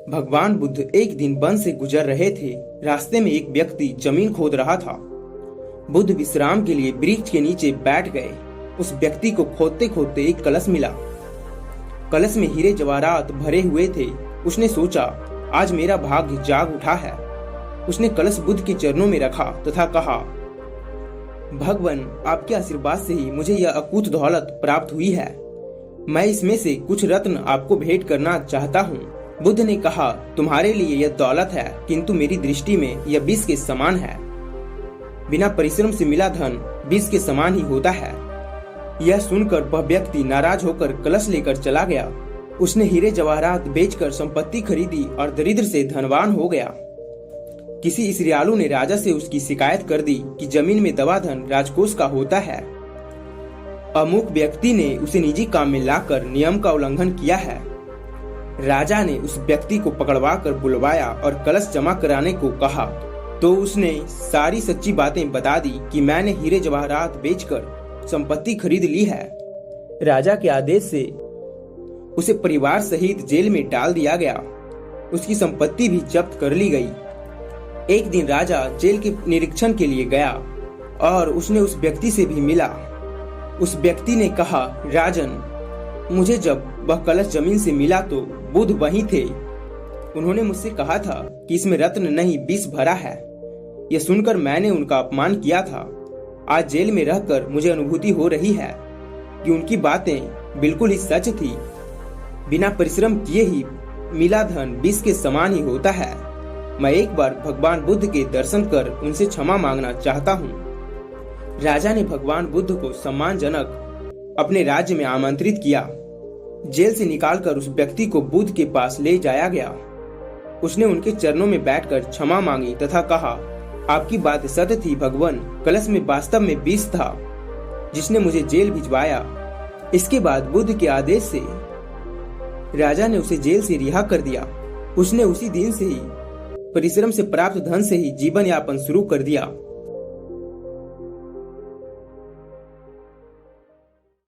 भगवान बुद्ध एक दिन वन से गुजर रहे थे। रास्ते में एक व्यक्ति जमीन खोद रहा था। बुद्ध विश्राम के लिए वृक्ष के नीचे बैठ गए। उस व्यक्ति को खोदते खोदते एक कलश मिला। कलश में हीरे जवाहरात भरे हुए थे। उसने सोचा, आज मेरा भाग्य जाग उठा है। उसने कलश बुद्ध के चरणों में रखा तथा कहा, भगवान, आपके आशीर्वाद से ही मुझे यह अकूत दौलत प्राप्त हुई है। मैं इसमें से कुछ रत्न आपको भेंट करना चाहता हूँ। बुद्ध ने कहा, तुम्हारे लिए यह दौलत है, किंतु मेरी दृष्टि में यह विष के समान है। बिना परिश्रम से मिला धन विष के समान ही होता है। यह सुनकर वह व्यक्ति नाराज होकर कलश लेकर चला गया। उसने हीरे जवाहरात बेचकर संपत्ति खरीदी और दरिद्र से धनवान हो गया। किसी इस्राएलू ने राजा से उसकी शिकायत कर दी कि जमीन में दवा धन राजकोष का होता है। अमुक व्यक्ति ने उसे निजी काम में लाकर नियम का उल्लंघन किया है। राजा ने उस व्यक्ति को पकड़वा कर बुलवाया और कलश जमा कराने को कहा तो उसने सारी सच्ची बातें बता दी कि मैंने हीरे जवाहरात बेचकर संपत्ति खरीद ली है। राजा के आदेश से उसे परिवार सहित जेल में डाल दिया गया। उसकी संपत्ति भी जब्त कर ली गई। एक दिन राजा जेल के निरीक्षण के लिए गया और उसने उस व्यक्ति से भी मिला। उस व्यक्ति ने कहा, राजन, मुझे जब वह कलश जमीन से मिला तो बुद्ध वहीं थे। उन्होंने मुझसे कहा था कि इसमें रत्न नहीं विष भरा है। यह सुनकर मैंने उनका अपमान किया था। आज जेल में रहकर मुझे अनुभूति हो रही है कि उनकी बातें बिल्कुल ही सच थी। बिना परिश्रम किए ही मिला धन विष के समान ही होता है। मैं एक बार भगवान बुद्ध के दर्शन कर उनसे क्षमा मांगना चाहता हूँ। राजा ने भगवान बुद्ध को सम्मानजनक अपने राज्य में आमंत्रित किया। जेल से निकालकर उस व्यक्ति को बुद्ध के पास ले जाया गया। उसने उनके चरणों में बैठकर क्षमा मांगी तथा कहा, आपकी बात सत्य थी भगवान, कलश में वास्तव में विष था जिसने मुझे जेल भिजवाया। इसके बाद बुद्ध के आदेश से राजा ने उसे जेल से रिहा कर दिया। उसने उसी दिन से ही परिश्रम से प्राप्त धन से ही जीवन यापन शुरू कर दिया।